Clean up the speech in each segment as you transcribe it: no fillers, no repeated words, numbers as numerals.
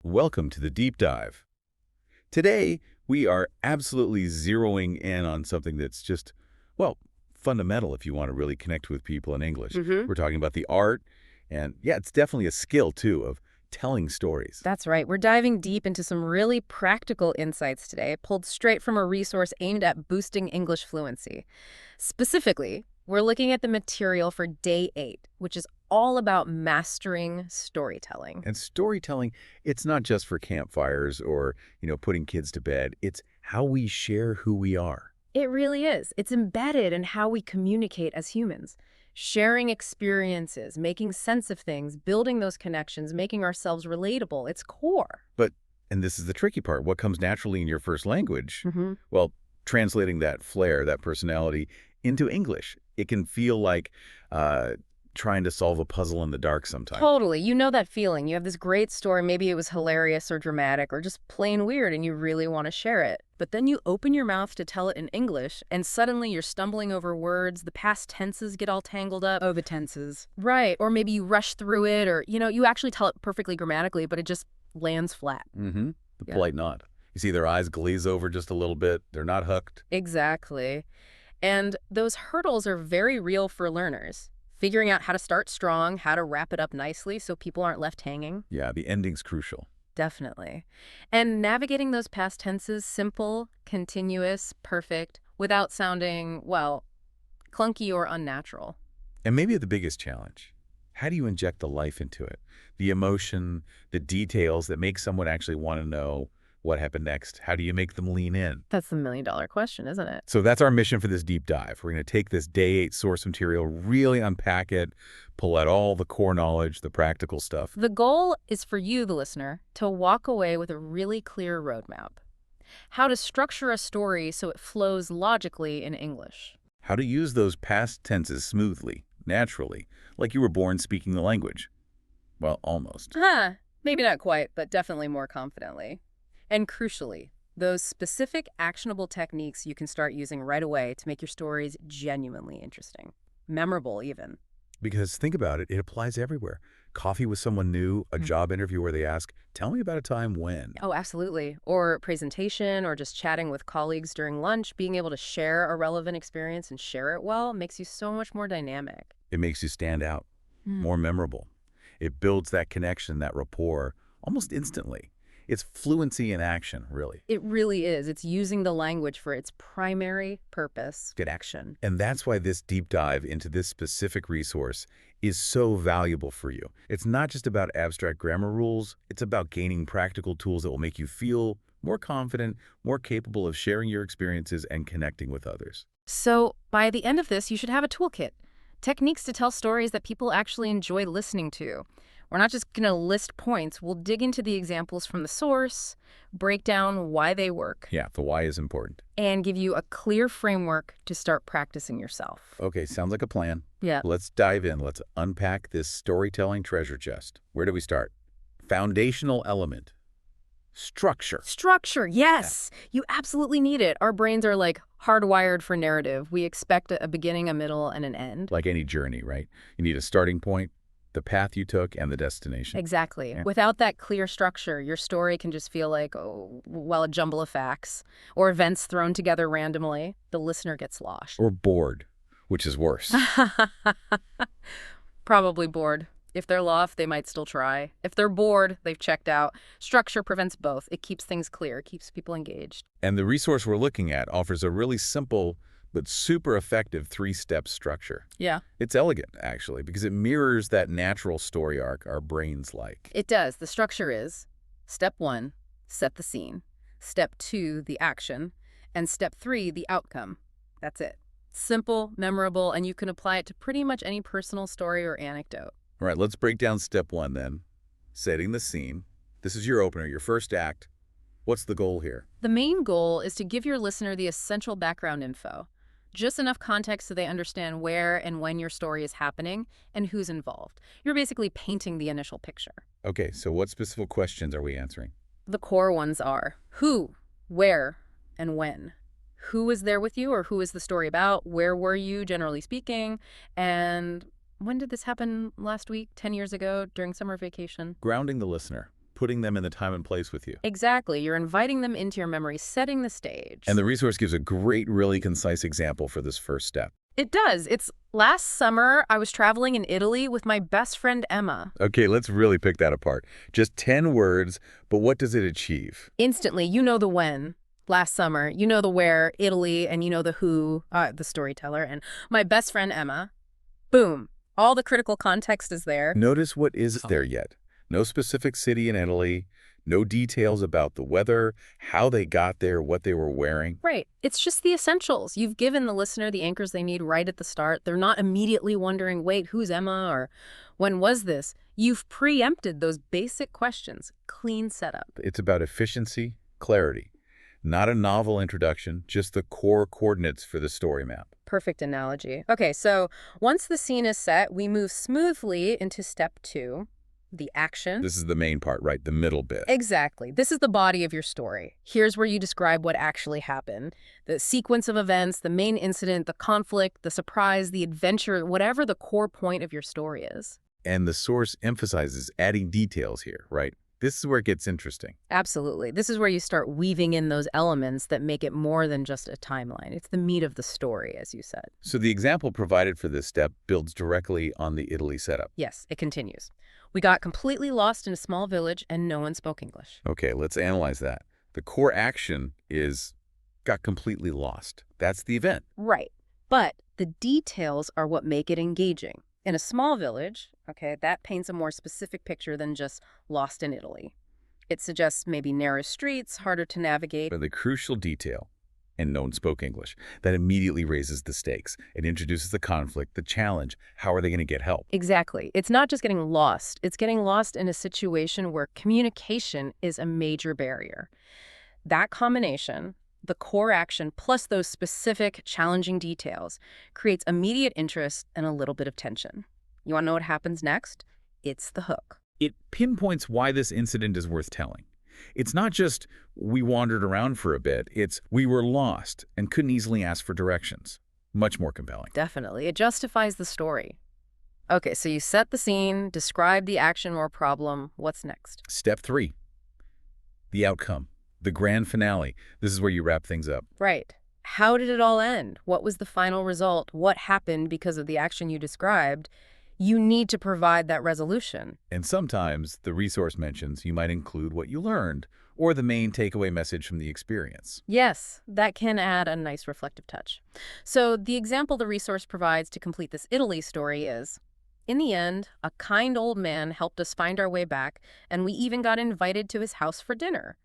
Welcome to the deep dive. Today, we are absolutely zeroing in on something that's just, well, fundamental if you want to really connect with people in English. Mm-hmm. We're talking about the art, and yeah, it's definitely a skill, too, of telling stories. That's right. We're diving deep into some really practical insights today, pulled straight from a resource aimed at boosting English fluency. Specifically, we're looking at the material for Day 8, which is all about mastering storytelling. And storytelling, it's not just for campfires or, putting kids to bed. It's how we share who we are. It really is. It's embedded in how we communicate as humans. Sharing experiences, making sense of things, building those connections, making ourselves relatable. It's core. But, and this is the tricky part, what comes naturally in your first language? Mm-hmm. Well, translating that flair, that personality, into English, it can feel like trying to solve a puzzle in the dark sometimes. Totally. You know that feeling. You have this great story. Maybe it was hilarious or dramatic or just plain weird and you really want to share it. But then you open your mouth to tell it in English and suddenly you're stumbling over words. The past tenses get all tangled up. Oh, the tenses. Right. Or maybe you rush through it or, you actually tell it perfectly grammatically, but it just lands flat. Mm-hmm. The Yeah. polite nod. You see their eyes glaze over just a little bit. They're not hooked. Exactly. And those hurdles are very real for learners. Figuring out how to start strong, how to wrap it up nicely so people aren't left hanging. Yeah, the ending's crucial. Definitely. And navigating those past tenses, simple, continuous, perfect, without sounding, well, clunky or unnatural. And maybe the biggest challenge, how do you inject the life into it? The emotion, the details that make someone actually want to know what happened next. How do you make them lean in? That's the million-dollar question, isn't it? So that's our mission for this deep dive. We're going to take this Day 8 source material, really unpack it, pull out all the core knowledge, the practical stuff. The goal is for you, the listener, to walk away with a really clear roadmap. How to structure a story so it flows logically in English. How to use those past tenses smoothly, naturally, like you were born speaking the language. Well, almost. Maybe not quite, but definitely more confidently. And crucially, those specific actionable techniques you can start using right away to make your stories genuinely interesting. Memorable, even. Because think about it, it applies everywhere. Coffee with someone new, a job interview where they ask, tell me about a time when. Oh, absolutely. Or presentation, or just chatting with colleagues during lunch, being able to share a relevant experience and share it well makes you so much more dynamic. It makes you stand out, more memorable. It builds that connection, that rapport, almost instantly. It's fluency in action, really. It really is. It's using the language for its primary purpose, good action. And that's why this deep dive into this specific resource is so valuable for you. It's not just about abstract grammar rules. It's about gaining practical tools that will make you feel more confident, more capable of sharing your experiences and connecting with others. So by the end of this, you should have a toolkit. Techniques to tell stories that people actually enjoy listening to. We're not just going to list points. We'll dig into the examples from the source, break down why they work, Yeah, the why is important. and give you a clear framework to start practicing yourself. Okay, sounds like a plan. Yeah. Let's dive in. Let's unpack this storytelling treasure chest. Where do we start? Foundational element. Structure. Structure, yes! You absolutely need it. Our brains are like hardwired for narrative. We expect a beginning, a middle, and an end. Like any journey, right? You need a starting point, the path you took, and the destination. Exactly. Yeah. Without that clear structure, your story can just feel like, a jumble of facts or events thrown together randomly. The listener gets lost. Or bored, which is worse. Probably bored. If they're lost, they might still try. If they're bored, they've checked out. Structure prevents both. It keeps things clear, keeps people engaged. And the resource we're looking at offers a really simple but super effective 3-step structure. Yeah. It's elegant, actually, because it mirrors that natural story arc our brains like. It does. The structure is step 1, set the scene. Step 2, the action. And step 3, the outcome. That's it. Simple, memorable, and you can apply it to pretty much any personal story or anecdote. All right, let's break down step 1 then. Setting the scene. This is your opener, your first act. What's the goal here? The main goal is to give your listener the essential background info. Just enough context so they understand where and when your story is happening and who's involved. You're basically painting the initial picture. Okay, so what specific questions are we answering? The core ones are who, where, and when. Who was there with you, or who is the story about? Where were you, generally speaking? And when did this happen last week, 10 years ago, during summer vacation? Grounding the listener, putting them in the time and place with you. Exactly. You're inviting them into your memory, setting the stage. And the resource gives a great, really concise example for this first step. It does. It's last summer, I was traveling in Italy with my best friend Emma. Okay, let's really pick that apart. Just 10 words, but what does it achieve? Instantly, you know the when. Last summer, you know the where, Italy, and you know the who, the storyteller, and my best friend Emma. Boom. All the critical context is there. Notice what isn't there yet. No specific city in Italy, no details about the weather, how they got there, what they were wearing. Right. It's just the essentials. You've given the listener the anchors they need right at the start. They're not immediately wondering, wait, who's Emma, or when was this? You've preempted those basic questions. Clean setup. It's about efficiency, clarity. Not a novel introduction, just the core coordinates for the story map. Perfect analogy. Okay, so once the scene is set, we move smoothly into step 2, the action. This is the main part, right? The middle bit. Exactly. This is the body of your story. Here's where you describe what actually happened. The sequence of events, the main incident, the conflict, the surprise, the adventure, whatever the core point of your story is. And the source emphasizes adding details here, right? This is where it gets interesting. Absolutely. This is where you start weaving in those elements that make it more than just a timeline. It's the meat of the story, as you said. So the example provided for this step builds directly on the Italy setup. Yes, it continues. We got completely lost in a small village and no one spoke English. Okay, let's analyze that. The core action is got completely lost. That's the event. Right. But the details are what make it engaging. In a small village, okay, that paints a more specific picture than just lost in Italy. It suggests maybe narrow streets, harder to navigate. But the crucial detail, and no one spoke English, that immediately raises the stakes. It introduces the conflict, the challenge. How are they going to get help? Exactly. It's not just getting lost. It's getting lost in a situation where communication is a major barrier. That combination, the core action plus those specific challenging details, creates immediate interest and a little bit of tension. You want to know what happens next? It's the hook. It pinpoints why this incident is worth telling. It's not just we wandered around for a bit. It's we were lost and couldn't easily ask for directions. Much more compelling. Definitely. It justifies the story. Okay, so you set the scene, describe the action or problem. What's next? Step 3, the outcome, the grand finale. This is where you wrap things up. Right. How did it all end? What was the final result? What happened because of the action you described? You need to provide that resolution. And sometimes the resource mentions you might include what you learned or the main takeaway message from the experience. Yes, that can add a nice reflective touch. So the example the resource provides to complete this Italy story is, in the end, a kind old man helped us find our way back, and we even got invited to his house for dinner.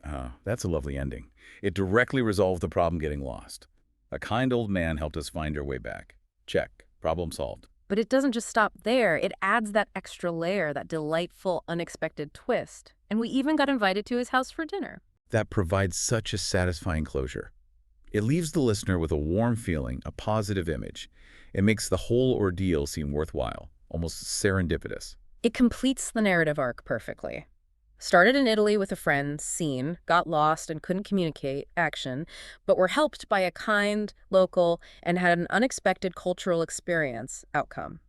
That's a lovely ending. It directly resolved the problem getting lost. A kind old man helped us find our way back. Check. Problem solved. But it doesn't just stop there. It adds that extra layer, that delightful, unexpected twist. And we even got invited to his house for dinner. That provides such a satisfying closure. It leaves the listener with a warm feeling, a positive image. It makes the whole ordeal seem worthwhile, almost serendipitous. It completes the narrative arc perfectly. Started in Italy with a friend, scene, got lost and couldn't communicate, action, but were helped by a kind, local, and had an unexpected cultural experience, outcome.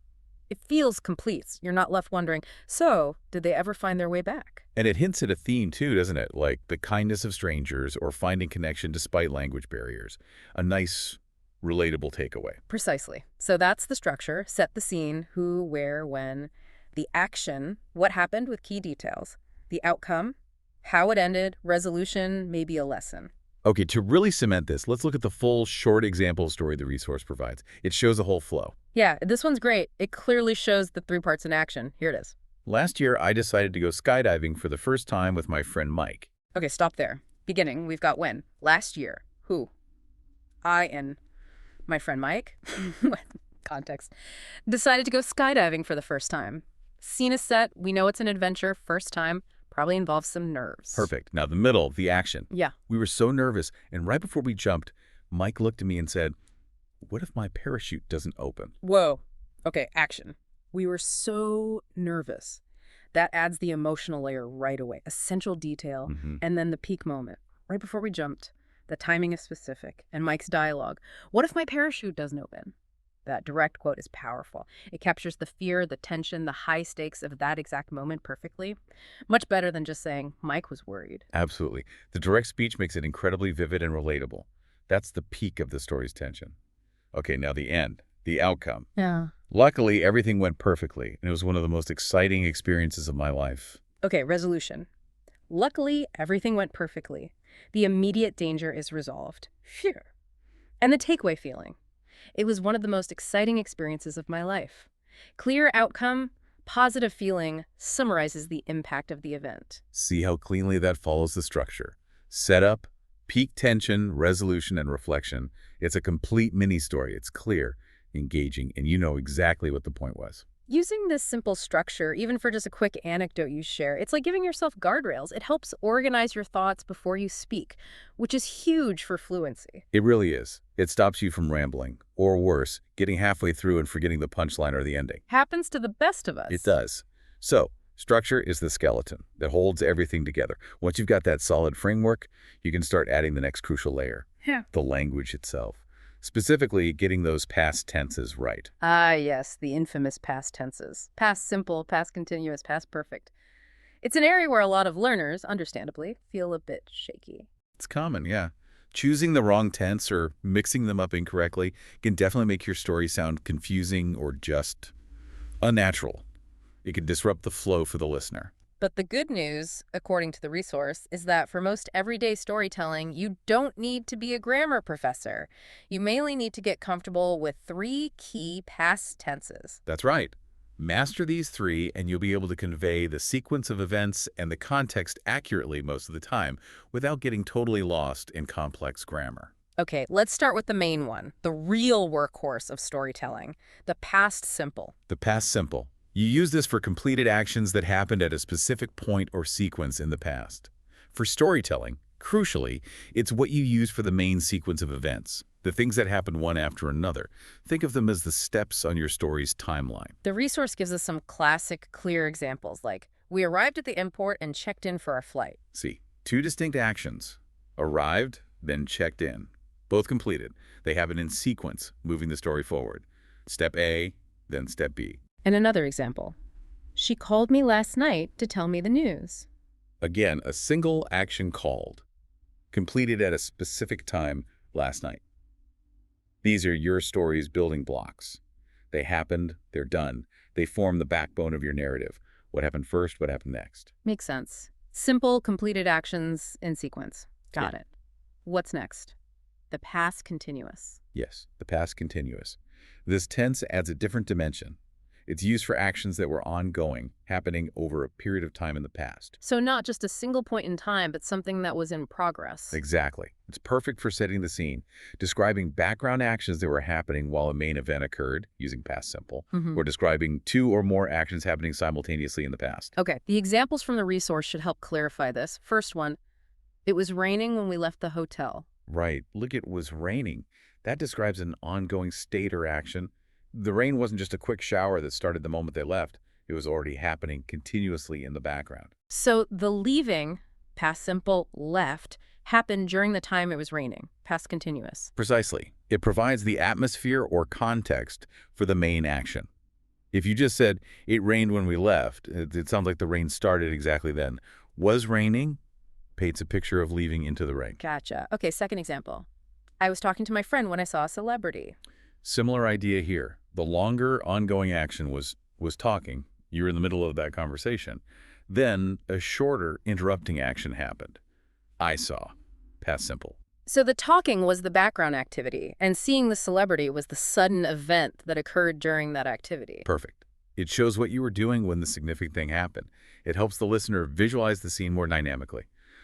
It feels complete. You're not left wondering, so, did they ever find their way back? And it hints at a theme too, doesn't it? Like the kindness of strangers or finding connection despite language barriers. A nice, relatable takeaway. Precisely. So that's the structure. Set the scene, who, where, when. The action, what happened with key details. The outcome, how it ended, resolution, maybe a lesson. Okay, to really cement this, let's look at the full short example story the resource provides. It shows the whole flow. Yeah, this one's great. It clearly shows the 3 parts in action. Here it is. Last year, I decided to go skydiving for the first time with my friend Mike. Okay, stop there. Beginning, we've got when. Last year. Who? I and my friend Mike. Context. Decided to go skydiving for the first time. Scene is set. We know it's an adventure. First time. Probably involves some nerves. Perfect. Now the middle, the action. Yeah. We were so nervous, and right before we jumped, Mike looked at me and said, "What if my parachute doesn't open?" Whoa. Okay, action. We were so nervous. That adds the emotional layer right away. A central detail, and then the peak moment. Right before we jumped, the timing is specific, and Mike's dialogue. What if my parachute doesn't open? That direct quote is powerful. It captures the fear, the tension, the high stakes of that exact moment perfectly. Much better than just saying, Mike was worried. Absolutely. The direct speech makes it incredibly vivid and relatable. That's the peak of the story's tension. Okay, now the end, the outcome. Yeah. Luckily, everything went perfectly, and it was one of the most exciting experiences of my life. Okay, resolution. Luckily, everything went perfectly. The immediate danger is resolved. Phew. And the takeaway feeling. It was one of the most exciting experiences of my life. Clear outcome, positive feeling summarizes the impact of the event. See how cleanly that follows the structure. Setup, peak tension, resolution, and reflection. It's a complete mini-story. It's clear, engaging, and you know exactly what the point was. Using this simple structure, even for just a quick anecdote you share, it's like giving yourself guardrails. It helps organize your thoughts before you speak, which is huge for fluency. It really is. It stops you from rambling, or worse, getting halfway through and forgetting the punchline or the ending. Happens to the best of us. It does. So, structure is the skeleton that holds everything together. Once you've got that solid framework, you can start adding the next crucial layer, Yeah. the language itself. Specifically, getting those past tenses right. Ah, yes, the infamous past tenses. Past simple, past continuous, past perfect. It's an area where a lot of learners, understandably, feel a bit shaky. It's common, yeah. Choosing the wrong tense or mixing them up incorrectly can definitely make your story sound confusing or just unnatural. It can disrupt the flow for the listener. But the good news, according to the resource, is that for most everyday storytelling, you don't need to be a grammar professor. You mainly need to get comfortable with 3 key past tenses. That's right. Master these 3 and you'll be able to convey the sequence of events and the context accurately most of the time without getting totally lost in complex grammar. Okay, let's start with the main one, the real workhorse of storytelling, the past simple. The past simple. You use this for completed actions that happened at a specific point or sequence in the past. For storytelling, crucially, it's what you use for the main sequence of events, the things that happen one after another. Think of them as the steps on your story's timeline. The resource gives us some classic, clear examples like, we arrived at the airport and checked in for our flight. See, 2 distinct actions. Arrived, then checked in. Both completed. They happen in sequence, moving the story forward. Step A, then step B. And another example. She called me last night to tell me the news. Again, a single action called, completed at a specific time last night. These are your story's building blocks. They happened, they're done. They form the backbone of your narrative. What happened first, what happened next. Makes sense. Simple, completed actions in sequence. Got Yeah. it. What's next? The past continuous. Yes, the past continuous. This tense adds a different dimension. It's used for actions that were ongoing, happening over a period of time in the past. So not just a single point in time, but something that was in progress. Exactly. It's perfect for setting the scene, describing background actions that were happening while a main event occurred, using past simple, or describing 2 or more actions happening simultaneously in the past. Okay, the examples from the resource should help clarify this. First one, it was raining when we left the hotel. Right. Look, it was raining. That describes an ongoing state or action. The rain wasn't just a quick shower that started the moment they left. It was already happening continuously in the background. So the leaving, past simple, left, happened during the time it was raining, past continuous. Precisely. It provides the atmosphere or context for the main action. If you just said, it rained when we left, it sounds like the rain started exactly then. Was raining paints a picture of leaving into the rain. Gotcha. Okay, second example. I was talking to my friend when I saw a celebrity. Similar idea here. The longer ongoing action was talking. You were in the middle of that conversation. Then a shorter interrupting action happened. I saw. Past simple. So the talking was the background activity, and seeing the celebrity was the sudden event that occurred during that activity. Perfect. It shows what you were doing when the significant thing happened. It helps the listener visualize the scene more dynamically.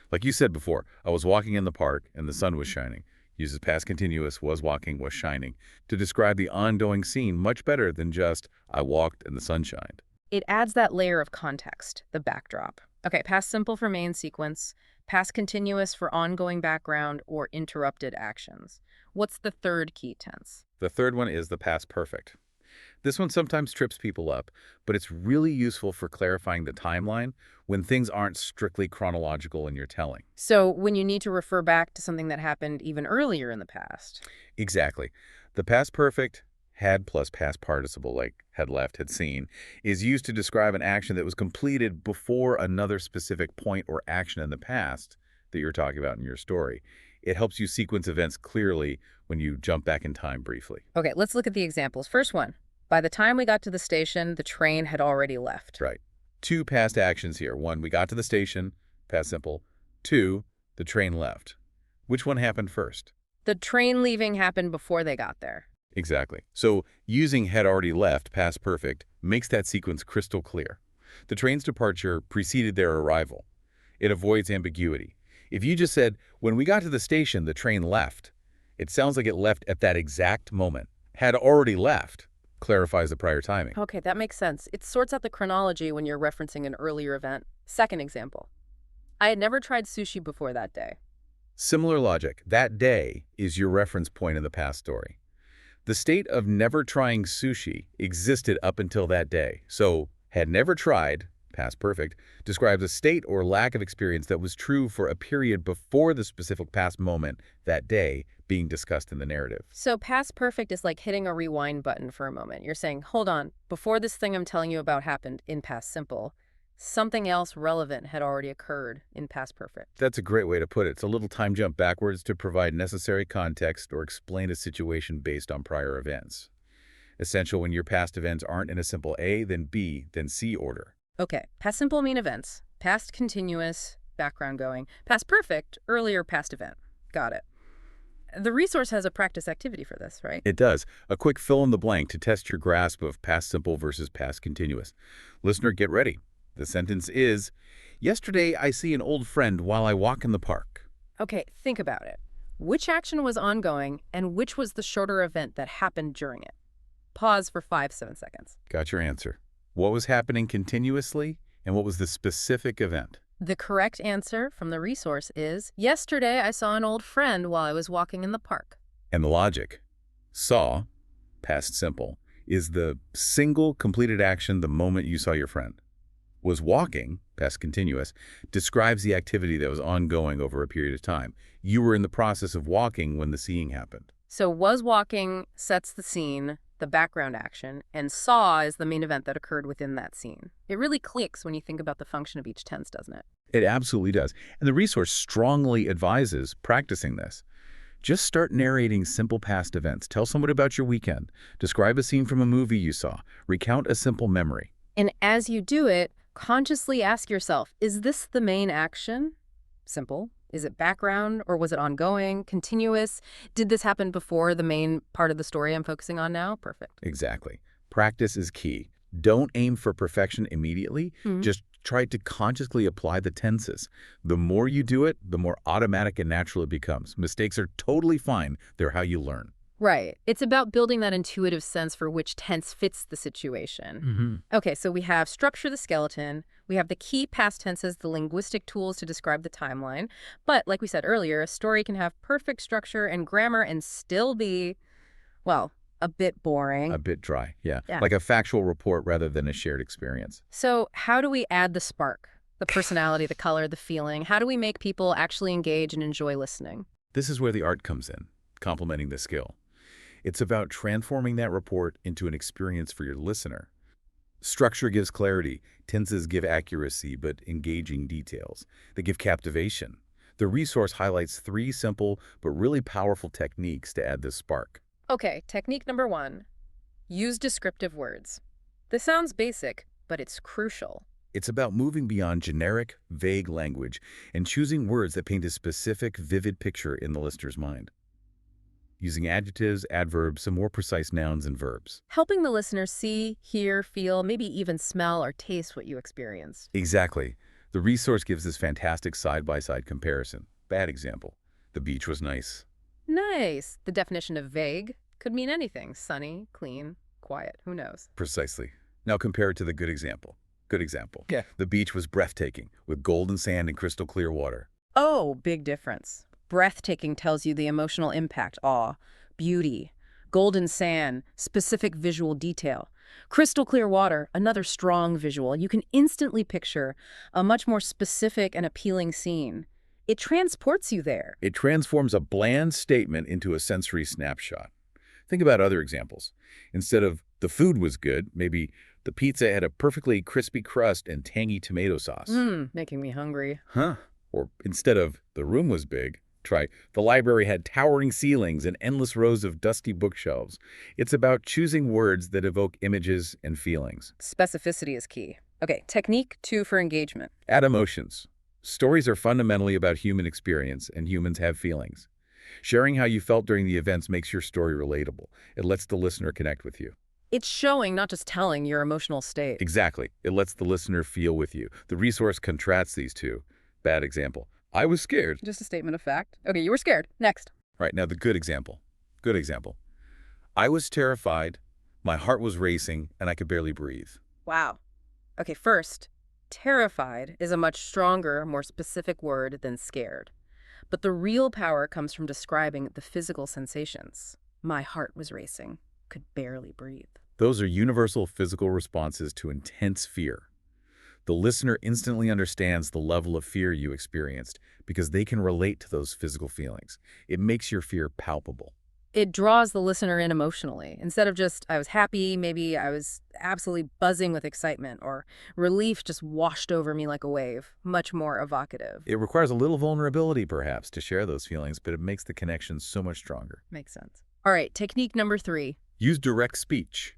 Like you said before, I was walking in the park and the sun was shining. Uses past continuous, was walking, was shining, to describe the ongoing scene much better than just, I walked and the sun shined. It adds that layer of context, the backdrop. Okay, past simple for main sequence, past continuous for ongoing background or interrupted actions. What's the third key tense? The third one is the past perfect. This one sometimes trips people up, but it's really useful for clarifying the timeline when things aren't strictly chronological in your telling. So when you need to refer back to something that happened even earlier in the past. Exactly. The past perfect Had plus past participle, like had left, had seen, is used to describe an action that was completed before another specific point or action in the past that you're talking about in your story. It helps you sequence events clearly when you jump back in time briefly. Okay, let's look at the examples. First one. By the time we got to the station, the train had already left. Right. Two past actions here. One, we got to the station, past simple. Two, the train left. Which one happened first? The train leaving happened before they got there. Exactly. So using had already left, past perfect, makes that sequence crystal clear. The train's departure preceded their arrival. It avoids ambiguity. If you just said, when we got to the station, the train left, it sounds like it left at that exact moment. Had already left clarifies the prior timing. Okay, that makes sense. It sorts out the chronology when you're referencing an earlier event. Second example. I had never tried sushi before that day. Similar logic. That day is your reference point in the past story. The state of never trying sushi existed up until that day. So, had never tried, past perfect, describes a state or lack of experience that was true for a period before the specific past moment, that day, being discussed in the narrative. So past perfect is like hitting a rewind button for a moment. You're saying, hold on, before this thing I'm telling you about happened in past simple, something else relevant had already occurred in past perfect. That's a great way to put it. It's a little time jump backwards to provide necessary context or explain a situation based on prior events. Essential when your past events aren't in a simple A, then B, then C order. Okay, past simple mean events, past continuous, background going, past perfect, earlier past event. Got it. The resource has a practice activity for this, right? It does. A quick fill in the blank to test your grasp of past simple versus past continuous. Listener, get ready. The sentence is, yesterday I see an old friend while I walk in the park. Okay, think about it. Which action was ongoing and which was the shorter event that happened during it? Pause for 5-7 seconds. Got your answer. What was happening continuously and what was the specific event? The correct answer from the resource is, yesterday I saw an old friend while I was walking in the park. And the logic. Saw, past simple, is the single completed action the moment you saw your friend. Was walking, past continuous, describes the activity that was ongoing over a period of time. You were in the process of walking when the seeing happened. So was walking sets the scene, the background action, and saw is the main event that occurred within that scene. It really clicks when you think about the function of each tense, doesn't it? It absolutely does. And the resource strongly advises practicing this. Just start narrating simple past events. Tell someone about your weekend. Describe a scene from a movie you saw. Recount a simple memory. And as you do it, consciously ask yourself, is this the main action? Simple. Is it background or was it ongoing, continuous? Did this happen before the main part of the story I'm focusing on now? Perfect. Exactly. Practice is key. Don't aim for perfection immediately. Just try to consciously apply the tenses. The more you do it, the more automatic and natural it becomes. Mistakes are totally fine. They're how you learn. Right. It's about building that intuitive sense for which tense fits the situation. Okay, so we have structure the skeleton. We have the key past tenses, the linguistic tools to describe the timeline. But like we said earlier, a story can have perfect structure and grammar and still be, well, a bit boring. A bit dry, yeah. Like a factual report rather than a shared experience. So how do we add the spark, the personality, the color, the feeling? How do we make people actually engage and enjoy listening? This is where the art comes in, complementing the skill. It's about transforming that report into an experience for your listener. Structure gives clarity, tenses give accuracy, but engaging details. They give captivation. The resource highlights 3 simple but really powerful techniques to add this spark. Okay, technique number 1. Use descriptive words. This sounds basic, but it's crucial. It's about moving beyond generic, vague language and choosing words that paint a specific, vivid picture in the listener's mind. Using adjectives, adverbs, some more precise nouns and verbs. Helping the listener see, hear, feel, maybe even smell or taste what you experienced. Exactly. The resource gives this fantastic side-by-side comparison. Bad example. The beach was nice. Nice. The definition of vague could mean anything. Sunny, clean, quiet. Who knows? Precisely. Now compare it to the good example. Good example. Yeah. The beach was breathtaking, with golden sand and crystal clear water. Oh, big difference. Breathtaking tells you the emotional impact, awe, beauty. Golden sand, specific visual detail. Crystal clear water, another strong visual. You can instantly picture a much more specific and appealing scene. It transports you there. It transforms a bland statement into a sensory snapshot. Think about other examples. Instead of the food was good, maybe the pizza had a perfectly crispy crust and tangy tomato sauce. Making me hungry. Huh. Or instead of the room was big, try the library had towering ceilings and endless rows of dusty bookshelves. It's about choosing words that evoke images and feelings. Specificity is key. Okay, technique 2 for engagement. Add emotions. Stories are fundamentally about human experience, and humans have feelings. Sharing how you felt during the events makes your story relatable. It lets the listener connect with you. It's showing, not just telling, your emotional state. Exactly. It lets the listener feel with you. The resource contrasts these two. Bad example. I was scared. Just a statement of fact. Okay, you were scared. Next. Right, now the good example. Good example. I was terrified, my heart was racing, and I could barely breathe. Wow. Okay, first, terrified is a much stronger, more specific word than scared. But the real power comes from describing the physical sensations. My heart was racing, could barely breathe. Those are universal physical responses to intense fear. The listener instantly understands the level of fear you experienced because they can relate to those physical feelings. It makes your fear palpable. It draws the listener in emotionally. Instead of just, I was happy, maybe I was absolutely buzzing with excitement, or relief just washed over me like a wave. Much more evocative. It requires a little vulnerability, perhaps, to share those feelings, but it makes the connection so much stronger. Makes sense. All right, technique number 3. Use direct speech.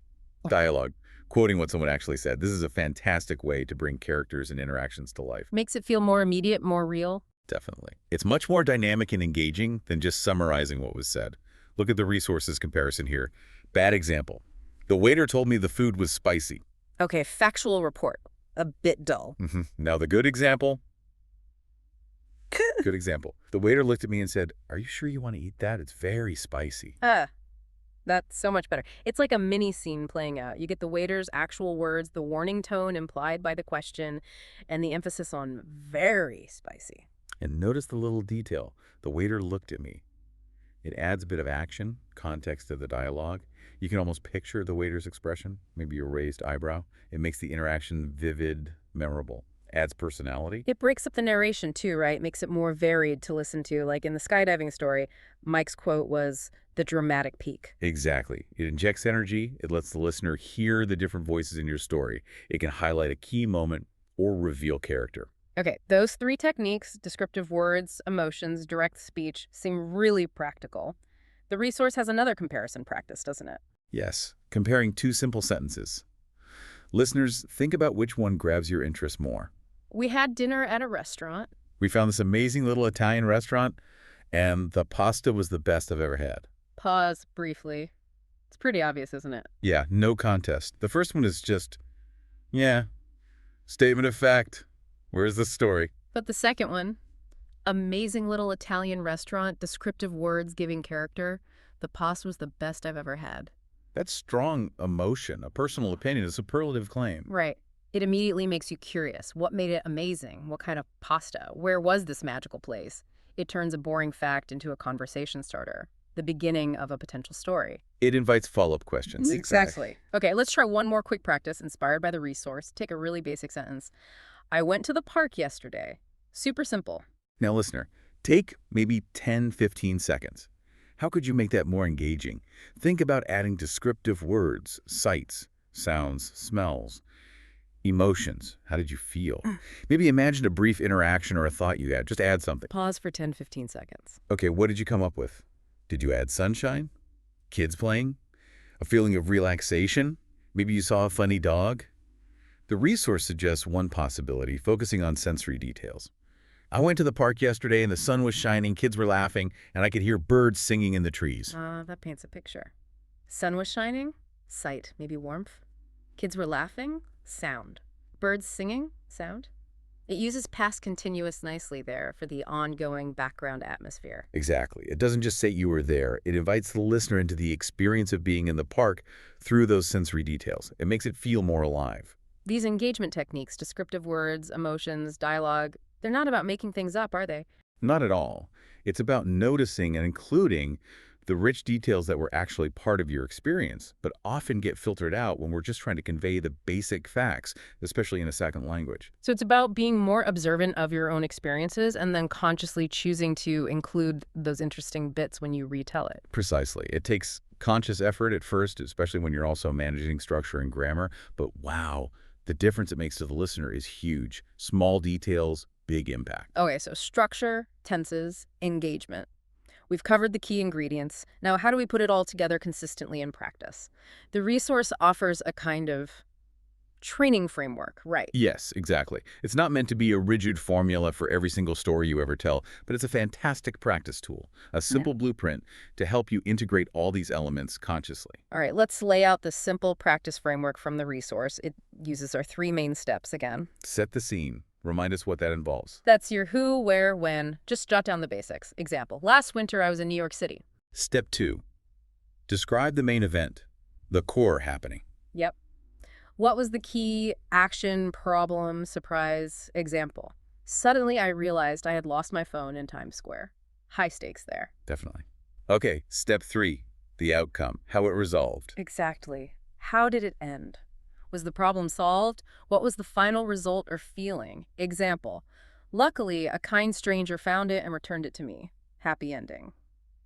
Dialogue. Quoting what someone actually said. This is a fantastic way to bring characters and interactions to life. Makes it feel more immediate, more real. Definitely. It's much more dynamic and engaging than just summarizing what was said. Look at the resources comparison here. Bad example. The waiter told me the food was spicy. Okay, factual report. A bit dull. Now the good example. Good example. The waiter looked at me and said, "Are you sure you want to eat that? It's very spicy." That's so much better. It's like a mini scene playing out. You get the waiter's actual words, the warning tone implied by the question, and the emphasis on very spicy. And notice the little detail. The waiter looked at me. It adds a bit of action, context to the dialogue. You can almost picture the waiter's expression, maybe a raised eyebrow. It makes the interaction vivid, memorable. Adds personality. It breaks up the narration too, right? Makes it more varied to listen to. Like in the skydiving story, Mike's quote was, "the dramatic peak." Exactly. It injects energy. It lets the listener hear the different voices in your story. It can highlight a key moment or reveal character. Okay, those 3 techniques, descriptive words, emotions, direct speech, seem really practical. The resource has another comparison practice, doesn't it? Yes. Comparing 2 simple sentences. Listeners, think about which one grabs your interest more. We had dinner at a restaurant. We found this amazing little Italian restaurant, and the pasta was the best I've ever had. Pause briefly. It's pretty obvious, isn't it? Yeah, no contest. The first one is just, yeah, statement of fact. Where's the story? But the second one, amazing little Italian restaurant, descriptive words giving character. The pasta was the best I've ever had. That's strong emotion, a personal opinion, a superlative claim. Right. It immediately makes you curious. What made it amazing? What kind of pasta? Where was this magical place? It turns a boring fact into a conversation starter, the beginning of a potential story. It invites follow-up questions. Exactly. Okay, let's try one more quick practice inspired by the resource. Take a really basic sentence. I went to the park yesterday. Super simple. Now, listener, take maybe 10, 15 seconds. How could you make that more engaging? Think about adding descriptive words, sights, sounds, smells, emotions. How did you feel? Maybe imagine a brief interaction or a thought you had. Just add something. Pause for 10, 15 seconds. Okay, what did you come up with? Did you add sunshine? Kids playing? A feeling of relaxation? Maybe you saw a funny dog? The resource suggests one possibility, focusing on sensory details. I went to the park yesterday and the sun was shining, kids were laughing, and I could hear birds singing in the trees. That paints a picture. Sun was shining? Sight, maybe warmth. Kids were laughing? Sound. Birds singing? Sound. It uses past continuous nicely there for the ongoing background atmosphere. Exactly. It doesn't just say you were there. It invites the listener into the experience of being in the park through those sensory details. It makes it feel more alive. These engagement techniques, descriptive words, emotions, dialogue, they're not about making things up, are they? Not at all. It's about noticing and including the rich details that were actually part of your experience, but often get filtered out when we're just trying to convey the basic facts, especially in a second language. So it's about being more observant of your own experiences and then consciously choosing to include those interesting bits when you retell it. Precisely. It takes Conscious effort at first, especially when you're also managing structure and grammar, but wow, the difference it makes to the listener is huge. Small details, big impact. Okay, so structure, tenses, engagement. We've covered the key ingredients. Now, how do we put it all together consistently in practice? The resource offers a kind of training framework, right? Yes, exactly. It's not meant to be a rigid formula for every single story you ever tell, but it's a fantastic practice tool, a Yeah. simple blueprint to help you integrate all these elements consciously. All right, let's lay out the simple practice framework from the resource. It uses our three main steps again. Set the scene. Remind us what that involves. That's your who, where, when. Just jot down the basics. Example, last winter I was in New York City. Step 2. Describe the main event, the core happening. Yep. What was the key action, problem, surprise? Example, suddenly I realized I had lost my phone in Times Square. High stakes there. Definitely. Okay, step 3. The outcome, how it resolved. Exactly. How did it end? Was the problem solved? What was the final result or feeling? Example, luckily, a kind stranger found it and returned it to me. Happy ending.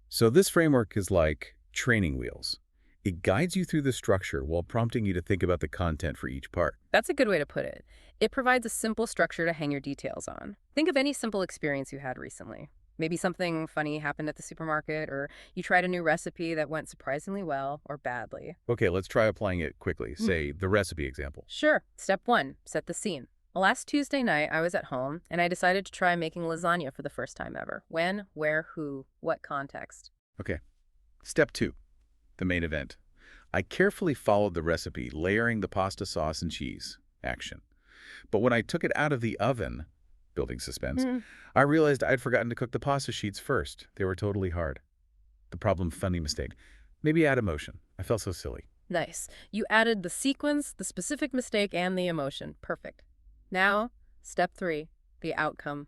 So this framework is like training wheels. It guides you through the structure while prompting you to think about the content for each part. That's a good way to put it. It provides a simple structure to hang your details on. Think of any simple experience you had recently. Maybe something funny happened at the supermarket, or you tried a new recipe that went surprisingly well or badly. Okay, let's try applying it quickly. Hmm. Say, the recipe example. Sure. Step 1, set the scene. Last Tuesday night, I was at home, and I decided to try making lasagna for the first time ever. When, where, who, what context? Okay. Step 2, the main event. I carefully followed the recipe, layering the pasta sauce and cheese. Action. But when I took it out of the oven, building suspense, Hmm. I realized I'd forgotten to cook the pasta sheets first. They were totally hard. The problem, funny mistake. Maybe add emotion. I felt so silly. Nice. You added the sequence, the specific mistake, and the emotion. Perfect. Now, step 3, the outcome.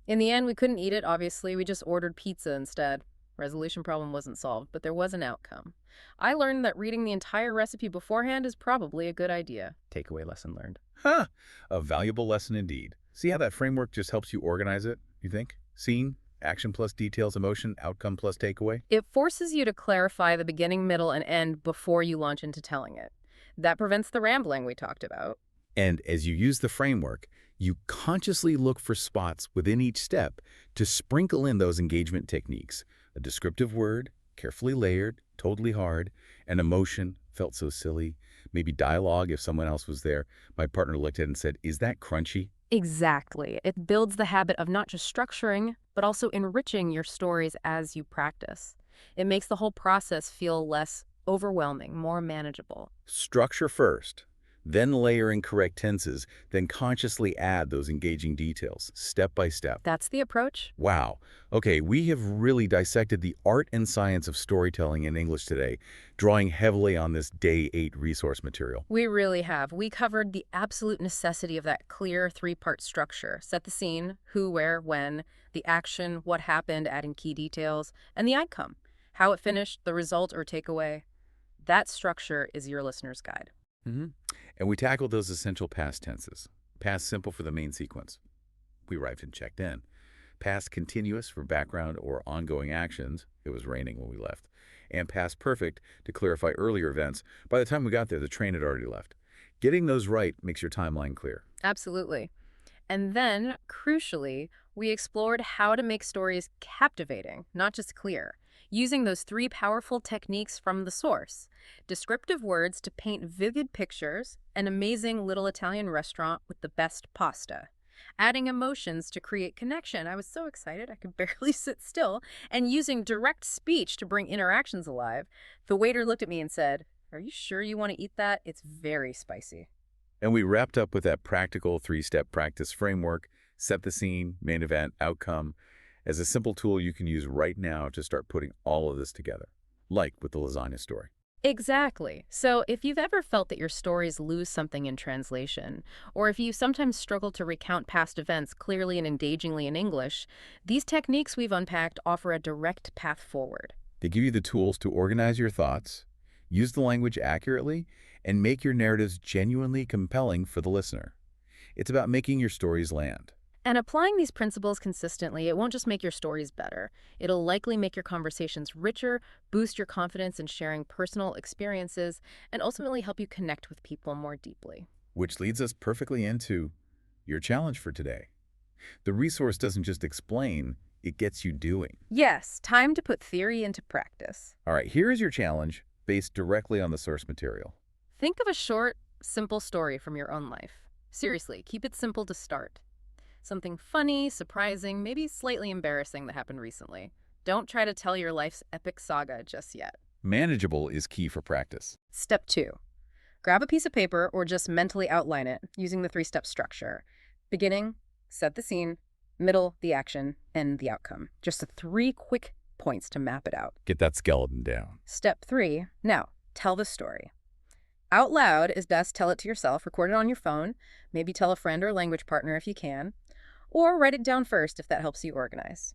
In the end, we couldn't eat it, obviously. We just ordered pizza instead. Resolution problem wasn't solved, but there was an outcome. I learned that reading the entire recipe beforehand is probably a good idea. Takeaway lesson learned. Huh! A valuable lesson indeed. See how that framework just helps you organize it, you think? Scene, action plus details, emotion, outcome plus takeaway? It forces you to clarify the beginning, middle, and end before you launch into telling it. That prevents the rambling we talked about. And as you use the framework, you consciously look for spots within each step to sprinkle in those engagement techniques. A descriptive word, carefully layered, totally hard, an emotion, felt so silly, maybe dialogue if someone else was there. My partner looked at it and said, is that crunchy? Exactly. It builds the habit of not just structuring, but also enriching your stories as you practice. It makes the whole process feel less overwhelming, more manageable. Structure first, then layer in correct tenses, then consciously add those engaging details, step by step. That's the approach. Wow. Okay, we have really dissected the art and science of storytelling in English today, drawing heavily on this Day 8 resource material. We really have. We covered the absolute necessity of that clear three-part structure. Set the scene, who, where, when, the action, what happened, adding key details, and the outcome, how it finished, the result or takeaway. That structure is your listener's guide. And we tackled those essential past tenses. Past simple for the main sequence. We arrived and checked in. Past continuous for background or ongoing actions. It was raining when we left. And past perfect to clarify earlier events. By the time we got there, the train had already left. Getting those right makes your timeline clear. Absolutely. And then, crucially, we explored how to make stories captivating, not just clear, using those three powerful techniques from the source. Descriptive words to paint vivid pictures, an amazing little Italian restaurant with the best pasta. Adding emotions to create connection. I was so excited I could barely sit still. And using direct speech to bring interactions alive. The waiter looked at me and said, "Are you sure you want to eat that? It's very spicy." And we wrapped up with that practical 3-step practice framework, set the scene, main event, outcome, as a simple tool you can use right now to start putting all of this together, like with the lasagna story. Exactly. So if you've ever felt that your stories lose something in translation, or if you sometimes struggle to recount past events clearly and engagingly in English, these techniques we've unpacked offer a direct path forward. They give you the tools to organize your thoughts, use the language accurately, and make your narratives genuinely compelling for the listener. It's about making your stories land. And applying these principles consistently, it won't just make your stories better. It'll likely make your conversations richer, boost your confidence in sharing personal experiences, and ultimately help you connect with people more deeply. Which leads us perfectly into your challenge for today. The resource doesn't just explain, it gets you doing. Yes, time to put theory into practice. All right, here is your challenge based directly on the source material. Think of a short, simple story from your own life. Seriously, keep it simple to start. Something funny, surprising, maybe slightly embarrassing that happened recently. Don't try to tell your life's epic saga just yet. Manageable is key for practice. Step 2. Grab a piece of paper or just mentally outline it using the 3-step structure. Beginning, set the scene, middle, the action, and the outcome. Just the 3 quick points to map it out. Get that skeleton down. Step 3. Now, tell the story. Out loud is best. Tell it to yourself, record it on your phone, maybe tell a friend or language partner if you can, or write it down first if that helps you organize.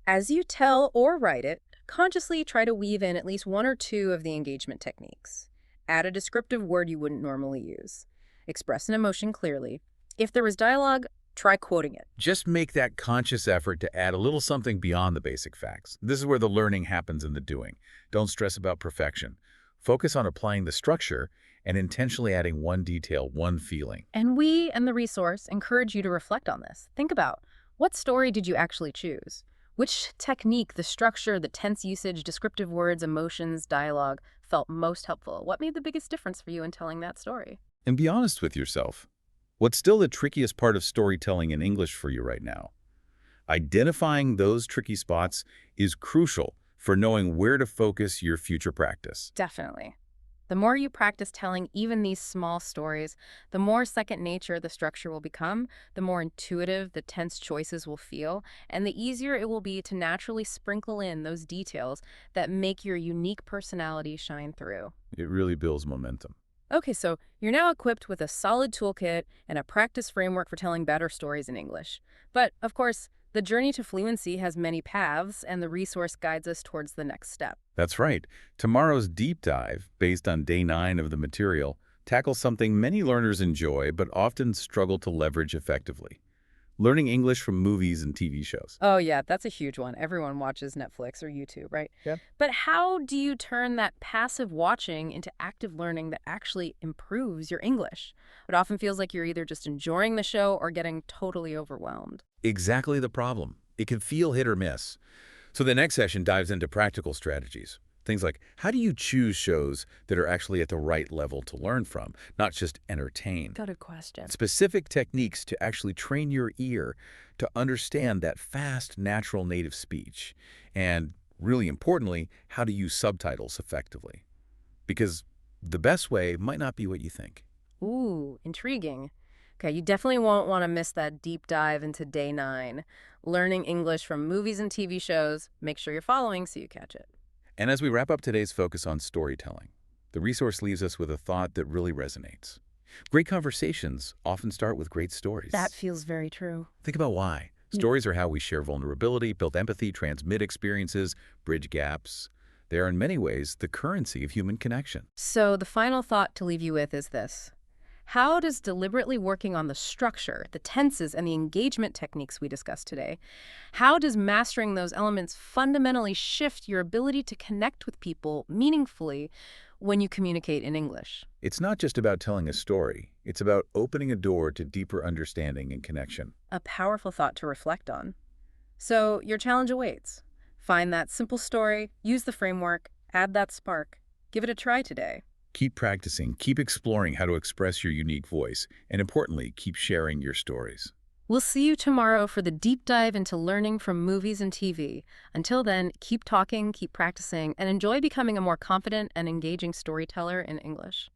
As you tell or write it, consciously try to weave in at least 1 or 2 of the engagement techniques. Add a descriptive word you wouldn't normally use. Express an emotion clearly. If there was dialogue, try quoting it. Just make that conscious effort to add a little something beyond the basic facts. This is where the learning happens in the doing. Don't stress about perfection. Focus on applying the structure and intentionally adding one detail, one feeling. And we and the resource encourage you to reflect on this. Think about, what story did you actually choose? Which technique, the structure, the tense usage, descriptive words, emotions, dialogue felt most helpful? What made the biggest difference for you in telling that story? And be honest with yourself. What's still the trickiest part of storytelling in English for you right now? Identifying those tricky spots is crucial for knowing where to focus your future practice. Definitely. The more you practice telling even these small stories, the more second nature the structure will become, the more intuitive the tense choices will feel, and the easier it will be to naturally sprinkle in those details that make your unique personality shine through. It really builds momentum. Okay, so you're now equipped with a solid toolkit and a practice framework for telling better stories in English. But, of course, the journey to fluency has many paths, and the resource guides us towards the next step. That's right. Tomorrow's deep dive, based on day 9 of the material, tackles something many learners enjoy but often struggle to leverage effectively: learning English from movies and TV shows. Oh, yeah, that's a huge one. Everyone watches Netflix or YouTube, right? Yeah. But how do you turn that passive watching into active learning that actually improves your English? It often feels like you're either just enjoying the show or getting totally overwhelmed. Exactly the problem. It can feel hit or miss. So the next session dives into practical strategies. Things like, how do you choose shows that are actually at the right level to learn from, not just entertain? Good question. Specific techniques to actually train your ear to understand that fast, natural native speech. And really importantly, how to use subtitles effectively. Because the best way might not be what you think. Ooh, intriguing. Okay, you definitely won't want to miss that deep dive into day 9. Learning English from movies and TV shows. Make sure you're following so you catch it. And as we wrap up today's focus on storytelling, the resource leaves us with a thought that really resonates. Great conversations often start with great stories. That feels very true. Think about why. Stories are how we share vulnerability, build empathy, transmit experiences, bridge gaps. They are in many ways the currency of human connection. So the final thought to leave you with is this. How does deliberately working on the structure, the tenses, and the engagement techniques we discussed today, how does mastering those elements fundamentally shift your ability to connect with people meaningfully when you communicate in English? It's not just about telling a story. It's about opening a door to deeper understanding and connection. A powerful thought to reflect on. So your challenge awaits. Find that simple story, use the framework, add that spark. Give it a try today. Keep practicing, keep exploring how to express your unique voice, and importantly, keep sharing your stories. We'll see you tomorrow for the deep dive into learning from movies and TV. Until then, keep talking, keep practicing, and enjoy becoming a more confident and engaging storyteller in English.